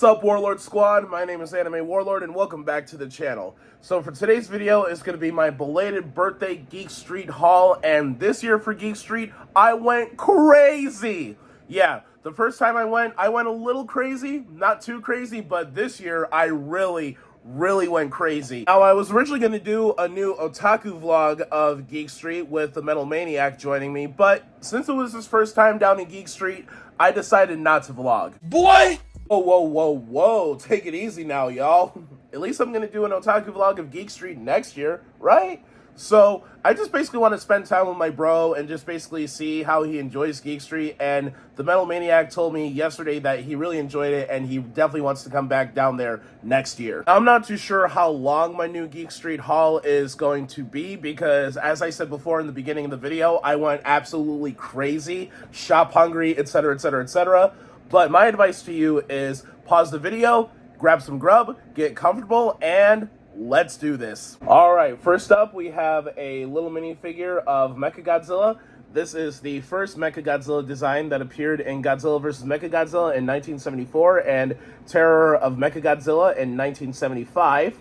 What's up, Warlord Squad? My name is Anime Warlord, and welcome back to the channel. So for today's video, it's going to be my belated birthday Geek Street haul, and this year for Geek Street, I went crazy! Yeah, the first time I went a little crazy, not too crazy, but this year, I really went crazy. Now, I was originally going to do a new otaku vlog of Geek Street with the Metal Maniac joining me, but since it was his first time down in Geek Street, I decided not to vlog. Boy! Whoa, take it easy now, y'all. At least I'm going to do an otaku vlog of Geek Street next year, right? So, I just basically want to spend time with my bro and just basically see how he enjoys Geek Street, and the Metal Maniac told me yesterday that he really enjoyed it and he definitely wants to come back down there next year. I'm not too sure how long my new Geek Street haul is going to be because, as I said before in the beginning of the video, I went absolutely crazy, shop hungry, etc, etc, etc. But my advice to you is pause the video, grab some grub, get comfortable, and let's do this. Alright, first up we have a little minifigure of Mechagodzilla. This is the first Mechagodzilla design that appeared in Godzilla vs. Mechagodzilla in 1974 and Terror of Mechagodzilla in 1975.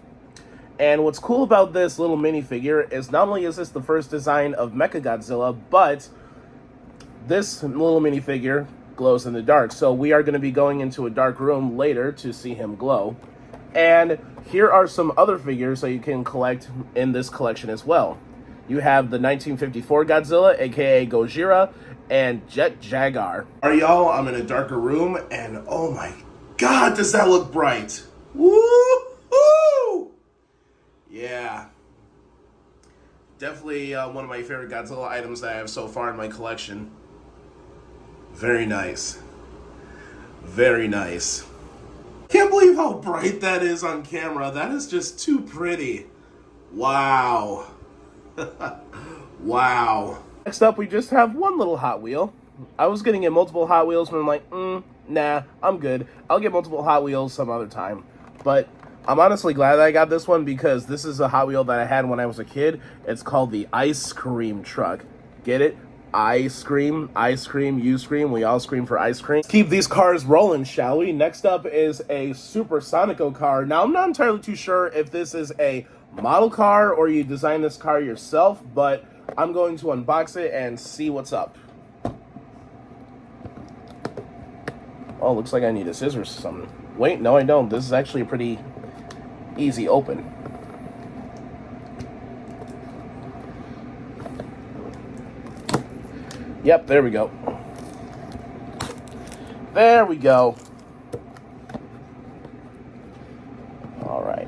And what's cool about this little minifigure is not only is this the first design of Mechagodzilla, but this little minifigure glows in the dark. So we are going to be going into a dark room later to see him glow. And here are some other figures that you can collect in this collection as well. You have the 1954 Godzilla, aka Gojira, and Jet Jaguar. Alright, y'all, I'm in a darker room, and oh my god, does that look bright! Woo-hoo! Yeah. Definitely one of my favorite Godzilla items that I have so far in my collection. Very nice. Very nice. Can't believe how bright that is on camera. That is just too pretty. Wow. Wow. Next up, we just have one little Hot Wheel. I was gonna get multiple Hot Wheels, but I'm like, nah, I'm good. I'll get multiple Hot Wheels some other time. But I'm honestly glad that I got this one because this is a Hot Wheel that I had when I was a kid. It's called the Ice Cream Truck. Get it? Ice cream, you scream, we all scream for ice cream. Let's keep these cars rolling, shall we? Next up is a Super Sonico car. Now, I'm not entirely too sure if this is a model car or you designed this car yourself, but I'm going to unbox it and see what's up. Oh, looks like I need a scissors or something. Wait, no I don't. This is actually a pretty easy open. Yep, there we go. There we go. All right.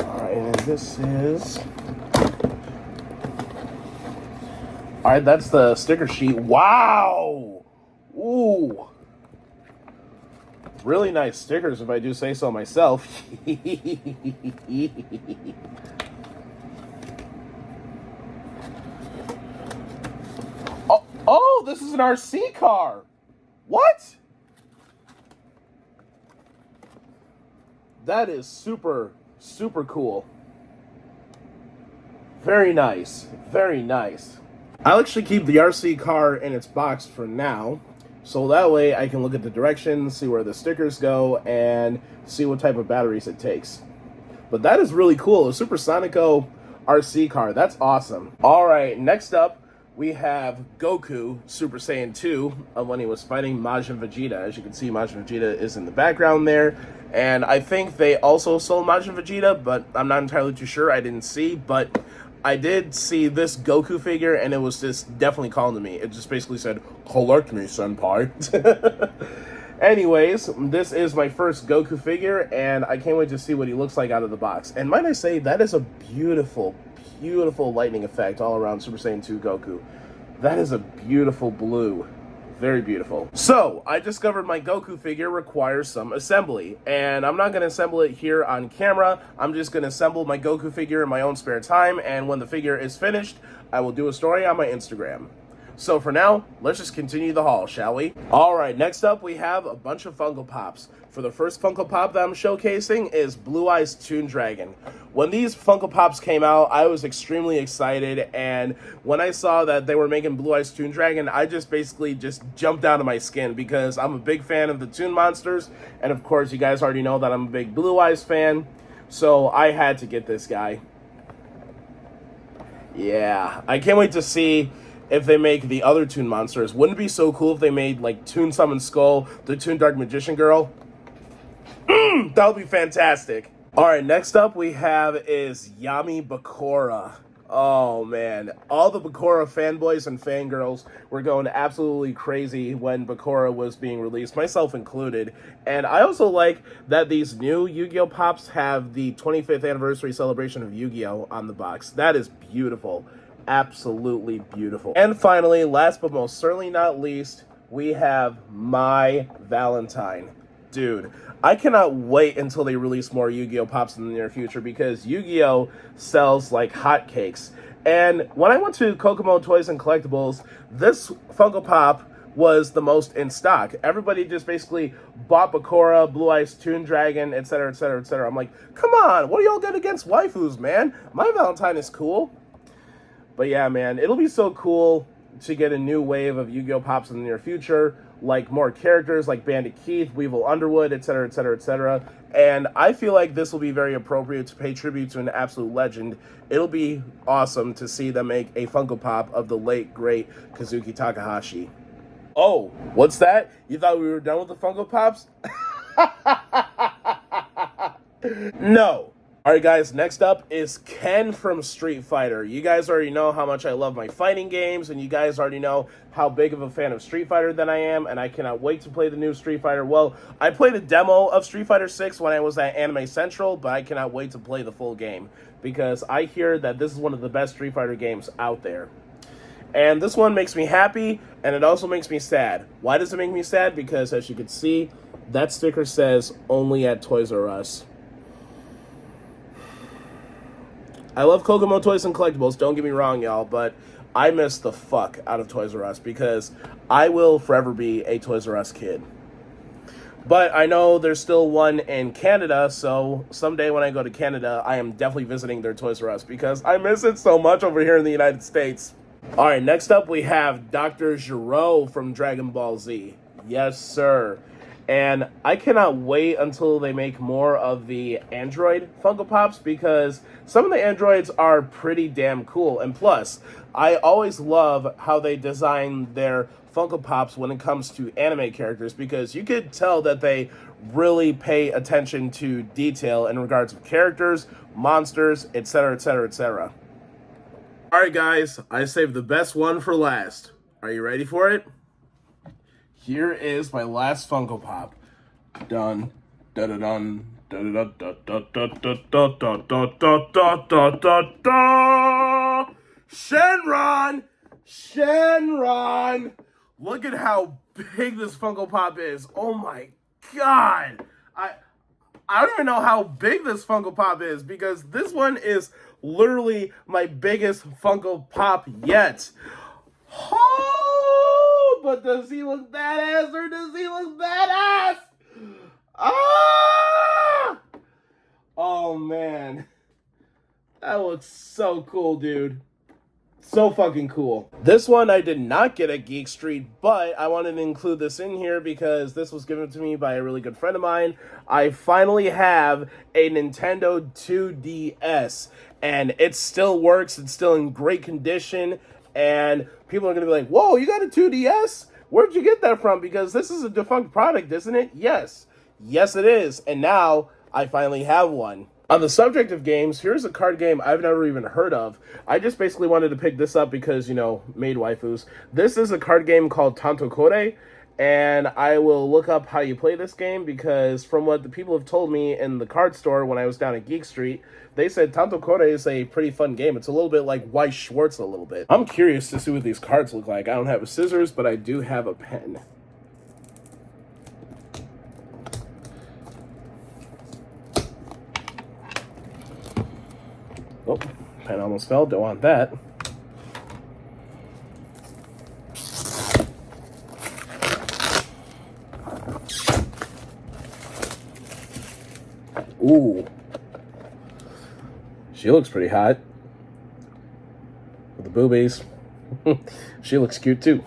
All right, and this is... All right, that's the sticker sheet. Wow! Ooh. Really nice stickers, if I do say so myself. Oh, this is an RC car. What? That is super cool. Very nice. Very nice. I'll actually keep the RC car in its box for now. So that way I can look at the directions, see where the stickers go, and see what type of batteries it takes. But that is really cool. A Super Sonico RC car. That's awesome. Alright, next up we have Goku Super Saiyan 2 when he was fighting Majin Vegeta. As you can see, Majin Vegeta is in the background there. And I think they also sold Majin Vegeta, but I'm not entirely too sure. I didn't see, but I did see this Goku figure, and it was just definitely calling to me. It just basically said, "Collect me, senpai." Anyways, this is my first Goku figure, and I can't wait to see what he looks like out of the box. And might I say, that is a beautiful lightning effect all around Super Saiyan 2 Goku. That is a beautiful blue. Very beautiful. So, I discovered my Goku figure requires some assembly, and I'm not going to assemble it here on camera. I'm just going to assemble my Goku figure in my own spare time, and when the figure is finished, I will do a story on my Instagram. So for now, let's just continue the haul, shall we? Alright, next up we have a bunch of Funko Pops. For the first Funko Pop that I'm showcasing is Blue Eyes Toon Dragon. When these Funko Pops came out, I was extremely excited, and when I saw that they were making Blue Eyes Toon Dragon, I just basically just jumped out of my skin because I'm a big fan of the Toon Monsters, and of course you guys already know that I'm a big Blue Eyes fan, so I had to get this guy. Yeah, I can't wait to see if they make the other Toon Monsters. Wouldn't it be so cool if they made, like, Toon Summon Skull, the Toon Dark Magician Girl? That would be fantastic. Alright, next up we have is Yami Bakura. Oh, man. All the Bakura fanboys and fangirls were going absolutely crazy when Bakura was being released, myself included. And I also like that these new Yu-Gi-Oh! Pops have the 25th anniversary celebration of Yu-Gi-Oh! On the box. That is beautiful. Absolutely beautiful. And finally, last but most certainly not least, we have My Valentine. Dude, I cannot wait until they release more Yu-Gi-Oh! Pops in the near future because Yu-Gi-Oh! Sells like hotcakes. And when I went to Kokomo Toys and Collectibles, this Funko Pop was the most in stock. Everybody just basically bought Bakura, Blue Eyes Toon Dragon, etc., etc., etc. I'm like, come on, what are y'all got against waifus, man? My Valentine is cool. But yeah, man, it'll be so cool to get a new wave of Yu-Gi-Oh! Pops in the near future, like more characters like Bandit Keith, Weevil Underwood, etc., etc., etc. And I feel like this will be very appropriate to pay tribute to an absolute legend. It'll be awesome to see them make a Funko Pop of the late, great Kazuki Takahashi. Oh, what's that? You thought we were done with the Funko Pops? No. Alright guys, next up is Ken from Street Fighter. You guys already know how much I love my fighting games, and you guys already know how big of a fan of Street Fighter that I am, and I cannot wait to play the new Street Fighter. Well, I played a demo of Street Fighter 6 when I was at Anime Central, but I cannot wait to play the full game, because I hear that this is one of the best Street Fighter games out there. And this one makes me happy, and it also makes me sad. Why does it make me sad? Because, as you can see, that sticker says, only at Toys R Us. I love Kokomo Toys and Collectibles, don't get me wrong, y'all, but I miss the fuck out of Toys R Us because I will forever be a Toys R Us kid. But I know there's still one in Canada, so someday when I go to Canada, I am definitely visiting their Toys R Us because I miss it so much over here in the United States. Alright, next up we have Dr. Gero from Dragon Ball Z. Yes, sir. And I cannot wait until they make more of the Android Funko Pops because some of the androids are pretty damn cool. And plus, I always love how they design their Funko Pops when it comes to anime characters because you could tell that they really pay attention to detail in regards of characters, monsters, etc., etc., etc. Alright guys, I saved the best one for last. Are you ready for it? Here is my last Funko Pop. Dun, da da dun, da da da da da da da da da da da da da. Shenron! Shenron! Look at how big this Funko Pop is. Oh my god! I don't even know how big this Funko Pop is because this one is literally my biggest Funko Pop yet. Oh, but does he look badass or does he look badass? Ah! Oh, man. That looks so cool, dude. So fucking cool. This one I did not get at Geek Street, but I wanted to include this in here because this was given to me by a really good friend of mine. I finally have a Nintendo 2DS, and it still works. It's still in great condition. And people are going to be like, whoa, you got a 2DS? Where'd you get that from? Because this is a defunct product, isn't it? Yes. Yes, it is. And now I finally have one. On the subject of games, here's a card game I've never even heard of. I just basically wanted to pick this up because, you know, made waifus. This is a card game called Tanto Kore. And I will look up how you play this game because from what the people have told me in the card store when I was down at Geek Street, they said Tanto Kore is a pretty fun game. It's a little bit like Weiss Schwartz a little bit. I'm curious to see what these cards look like. I don't have a scissors, but I do have a pen. Oh, pen almost fell. Don't want that. Ooh. She looks pretty hot. With the boobies. She looks cute too.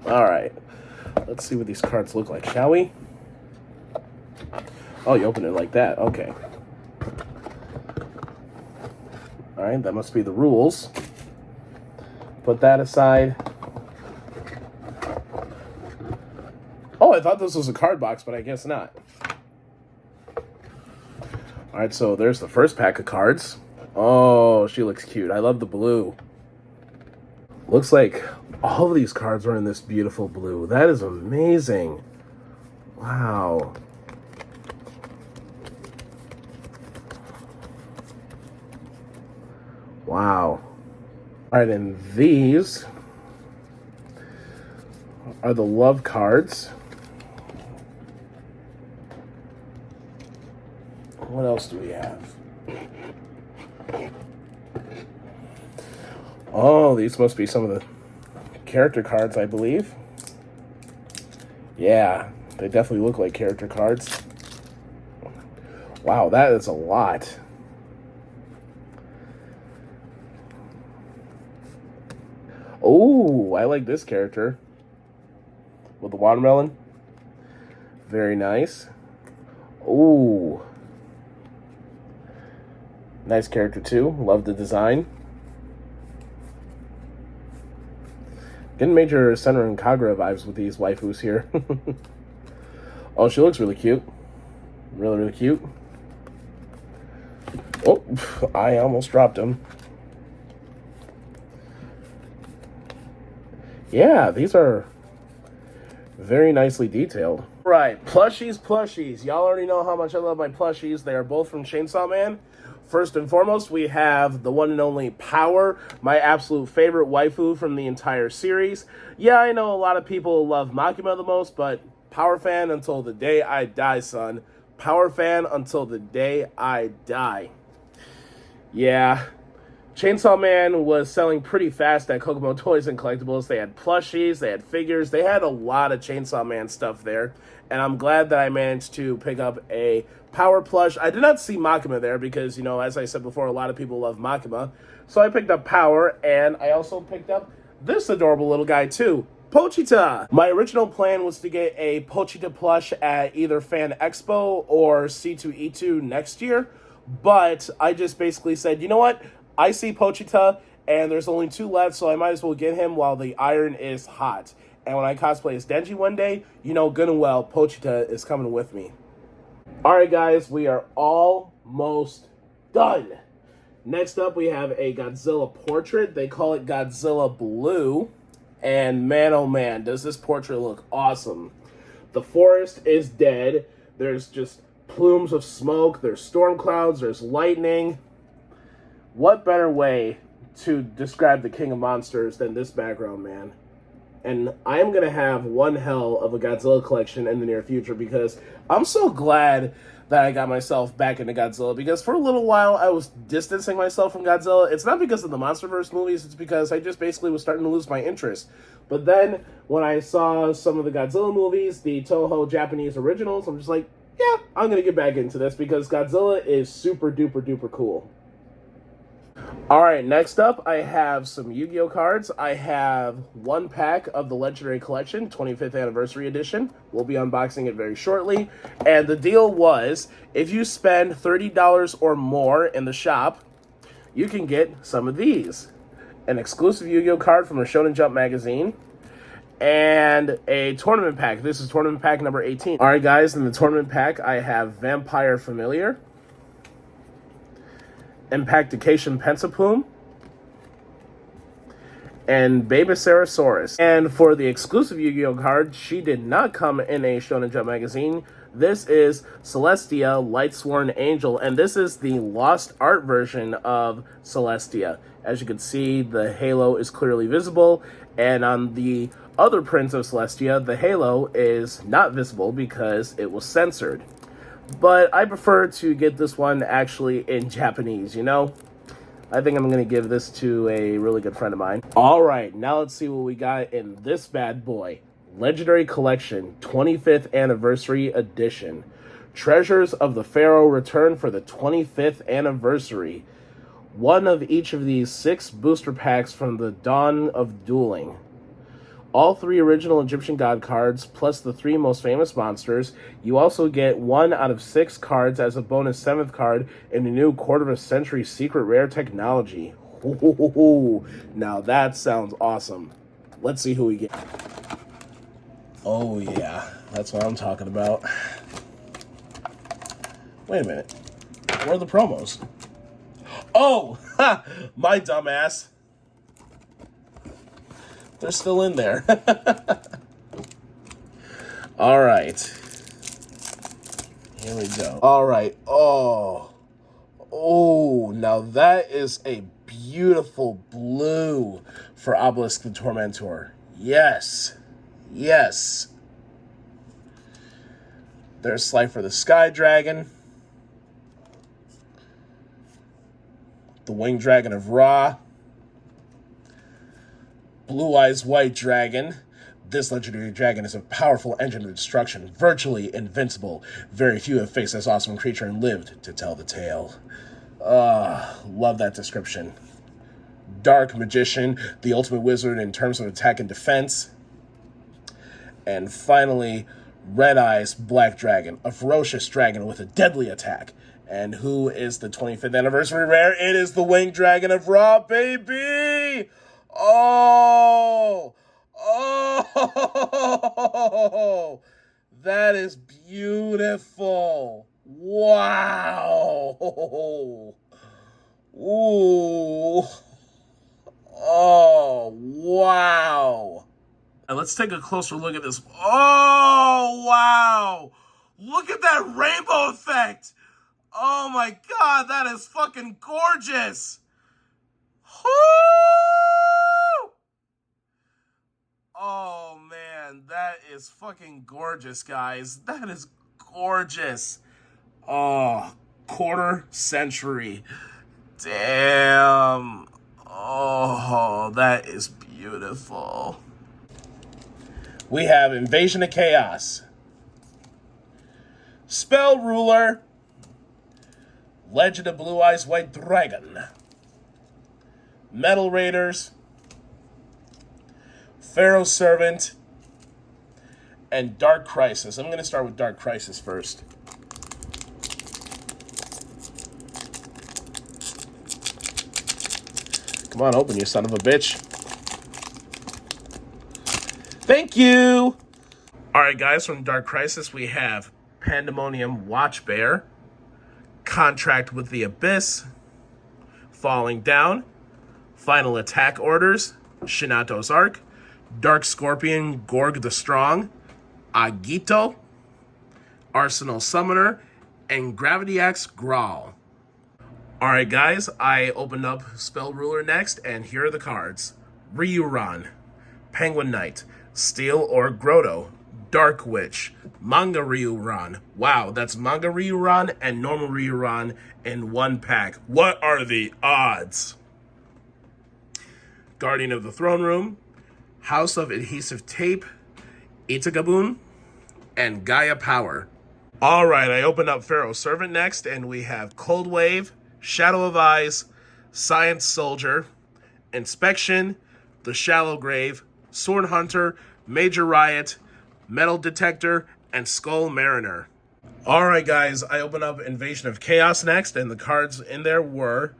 Alright. Let's see what these cards look like, shall we? Oh, you open it like that. Okay. Alright, that must be the rules. Put that aside. Oh, I thought this was a card box, but I guess not. Alright, so there's the first pack of cards. Oh, she looks cute. I love the blue. Looks like all of these cards are in this beautiful blue. That is amazing. Wow. Wow. All right, and these are the love cards. What else do we have? Oh, these must be some of the character cards, I believe. Yeah, they definitely look like character cards. Wow, that is a lot. Oh, I like this character. With the watermelon. Very nice. Oh. Nice character too. Love the design. Getting major Senran and Kagura vibes with these waifus here. Oh, she looks really cute. Really, really cute. Oh, I almost dropped him. Yeah, these are very nicely detailed. Right, plushies. Y'all already know how much I love my plushies. They are both from Chainsaw Man. First and foremost, we have the one and only Power, my absolute favorite waifu from the entire series. Yeah, I know a lot of people love Makima the most, but Power fan until the day I die, son. Power fan until the day I die. Yeah. Chainsaw Man was selling pretty fast at Kokomo Toys and Collectibles. They had plushies, they had figures, they had a lot of Chainsaw Man stuff there. And I'm glad that I managed to pick up a Power plush. I did not see Makima there because, you know, as I said before, a lot of people love Makima. So I picked up Power, and I also picked up this adorable little guy too, Pochita. My original plan was to get a Pochita plush at either Fan Expo or C2E2 next year. But I just basically said, you know what? I see Pochita, and there's only 2 left, so I might as well get him while the iron is hot. And when I cosplay as Denji one day, you know good and well, Pochita is coming with me. Alright guys, we are almost done. Next up, we have a Godzilla portrait. They call it Godzilla Blue. And man, oh man, does this portrait look awesome. The forest is dead. There's just plumes of smoke. There's storm clouds. There's lightning. What better way to describe the King of Monsters than this background, man? And I am going to have one hell of a Godzilla collection in the near future because I'm so glad that I got myself back into Godzilla, because for a little while I was distancing myself from Godzilla. It's not because of the MonsterVerse movies, it's because I just basically was starting to lose my interest. But then when I saw some of the Godzilla movies, the Toho Japanese originals, I'm just like, yeah, I'm going to get back into this because Godzilla is super duper duper cool. Alright, next up, I have some Yu-Gi-Oh cards. I have 1 pack of the Legendary Collection, 25th Anniversary Edition. We'll be unboxing it very shortly. And the deal was, if you spend $30 or more in the shop, you can get some of these. An exclusive Yu-Gi-Oh card from the Shonen Jump magazine, and a tournament pack. This is tournament pack number 18. Alright guys, in the tournament pack, I have Vampire Familiar, Impactication Pensaplume, and Babycerosaurus. And for the exclusive Yu-Gi-Oh card, she did not come in a Shonen Jump magazine. This is Celestia, Lightsworn Angel, and this is the lost art version of Celestia. As you can see, the halo is clearly visible, and on the other prints of Celestia, the halo is not visible because it was censored. But I prefer to get this one actually in Japanese, you know? I think I'm going to give this to a really good friend of mine. Alright, now let's see what we got in this bad boy. Legendary Collection, 25th Anniversary Edition. Treasures of the Pharaoh return for the 25th anniversary. One of each of these 6 booster packs from the dawn of dueling. All 3 original Egyptian god cards, plus the 3 most famous monsters. You also get 1 out of 6 cards as a bonus 7th card in a new quarter-of-a-century secret rare technology. Ooh, now that sounds awesome. Let's see who we get. Oh yeah, that's what I'm talking about. Wait a minute. Where are the promos? Oh, ha, my dumbass. They're still in there. All right. Here we go. All right. Oh, now that is a beautiful blue for Obelisk the Tormentor. Yes. There's Slifer the Sky Dragon. The Winged Dragon of Ra. Blue Eyes White Dragon. This legendary dragon is a powerful engine of destruction, virtually invincible. Very few have faced this awesome creature and lived to tell the tale. Love that description. Dark Magician, the ultimate wizard in terms of attack and defense. And finally, Red Eyes Black Dragon, a ferocious dragon with a deadly attack. And who is the 25th anniversary rare? It is the Winged Dragon of Ra, baby! Oh! That is beautiful. Wow! Ooh! Oh, wow! And let's take a closer look at this. Oh, wow! Look at that rainbow effect! Oh my god, that is fucking gorgeous! Woo! Oh man, that is fucking gorgeous, guys. That is gorgeous. Oh, quarter century. Damn. Oh, that is beautiful. We have Invasion of Chaos. Spell Ruler. Legend of Blue Eyes White Dragon. Metal Raiders. Pharaoh's Servant. And Dark Crisis. I'm going to start with Dark Crisis first. Come on, open, you son of a bitch. Thank you! Alright, guys, from Dark Crisis, we have Pandemonium Watchbear. Contract with the Abyss, Falling Down, Final Attack Orders, Shinato's Arc, Dark Scorpion, Gorg the Strong, Agito, Arsenal Summoner, and Gravity Axe Grawl. Alright guys, I opened up Spell Ruler next, and here are the cards. Ryuran, Penguin Knight, Steel or Grotto, Dark Witch, Manga Ryuran. Wow, that's Manga Ryuran and Normal Ryuran in one pack. What are the odds? Guardian of the Throne Room, House of Adhesive Tape, Itagabun, and Gaia Power. Alright, I opened up Pharaoh's Servant next, and we have Cold Wave, Shadow of Eyes, Science Soldier, Inspection, The Shallow Grave, Sword Hunter, Major Riot, Metal Detector, and Skull Mariner. Alright guys, I opened up Invasion of Chaos next, and the cards in there were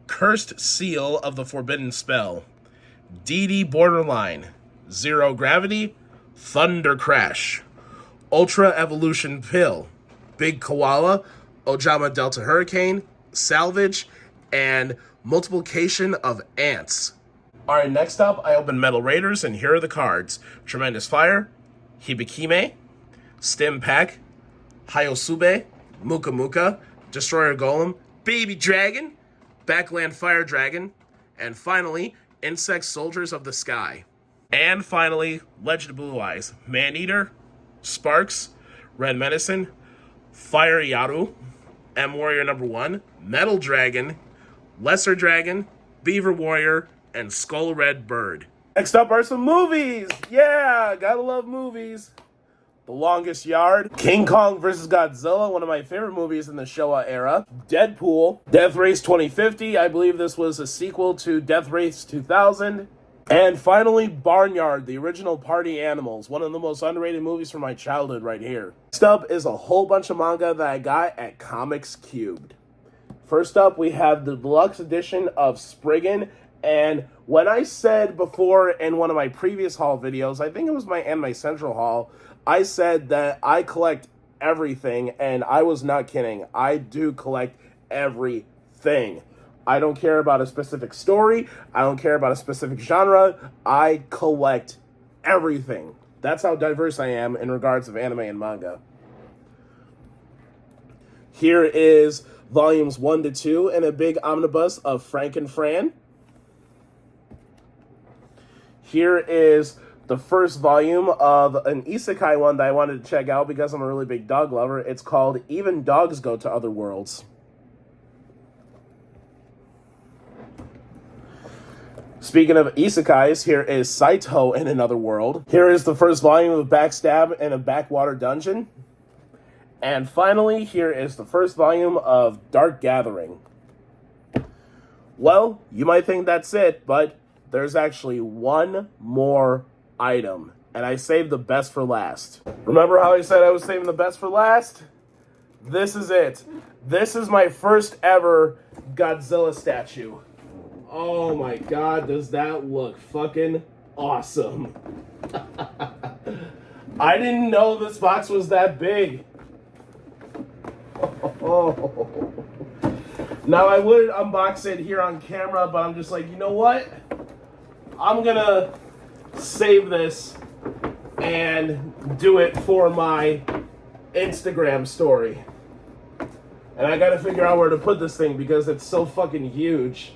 Cursed Seal of the Forbidden Spell, DD Borderline, Zero Gravity, Thunder Crash, Ultra Evolution Pill, Big Koala, Ojama Delta Hurricane, Salvage, and Multiplication of Ants. Alright, next up, I opened Metal Raiders, and here are the cards. Tremendous Fire, Hibikime, Stim Pack, Hayosube, Muka Muka, Destroyer Golem, Baby Dragon, Backland Fire Dragon, and finally, Insect Soldiers of the Sky. And finally, Legend of Blue Eyes, Maneater, Sparks, Red Medicine, Fire Yaru, M Warrior number 1, Metal Dragon, Lesser Dragon, Beaver Warrior, and Skull Red Bird. Next up are some movies. Yeah, gotta love movies. The Longest Yard, King Kong vs. Godzilla, one of my favorite movies in the Showa era, Deadpool, Death Race 2050, I believe this was a sequel to Death Race 2000, and finally, Barnyard, the original Party Animals, one of the most underrated movies from my childhood right here. Next up is a whole bunch of manga that I got at Comics Cubed. First up, we have the deluxe edition of Spriggan, and when I said before in one of my previous haul videos, I think it was my Anime Central haul, I said that I collect everything, and I was not kidding. I do collect everything. I don't care about a specific story. I don't care about a specific genre. I collect everything. That's how diverse I am in regards of anime and manga. Here is volumes 1 to 2 in a big omnibus of Frank and Fran. Here is the first volume of an isekai one that I wanted to check out because I'm a really big dog lover. It's called Even Dogs Go to Other Worlds. Speaking of isekais, here is Saito in Another World. Here is the first volume of Backstab in a Backwater Dungeon. And finally, here is the first volume of Dark Gathering. Well, you might think that's it, but there's actually one more item, and I saved the best for last. Remember how I said I was saving the best for last? This is it. This is my first ever Godzilla statue. Oh my god, does that look fucking awesome. I didn't know this box was that big. Now I would unbox it here on camera, but I'm just like, you know what? I'm gonna save this and do it for my Instagram story. And I gotta figure out where to put this thing because it's so fucking huge.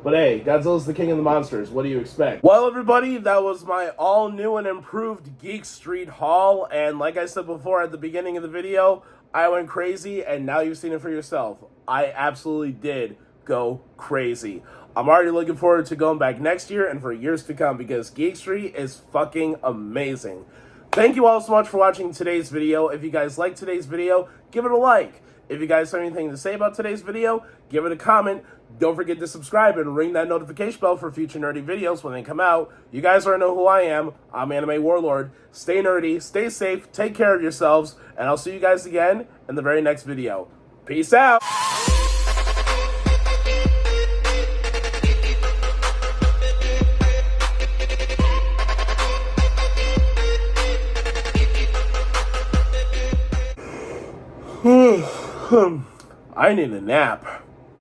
But hey, Godzilla's the king of the monsters. What do you expect? Well, everybody, that was my all new and improved Geek Street haul. And like I said before at the beginning of the video, I went crazy, and now you've seen it for yourself. I absolutely did go crazy. I'm already looking forward to going back next year and for years to come because Geek Street is fucking amazing. Thank you all so much for watching today's video. If you guys liked today's video, give it a like. If you guys have anything to say about today's video, give it a comment. Don't forget to subscribe and ring that notification bell for future nerdy videos when they come out. You guys already know who I am. I'm Anime Warlord. Stay nerdy, stay safe, take care of yourselves, and I'll see you guys again in the very next video. Peace out! I need a nap.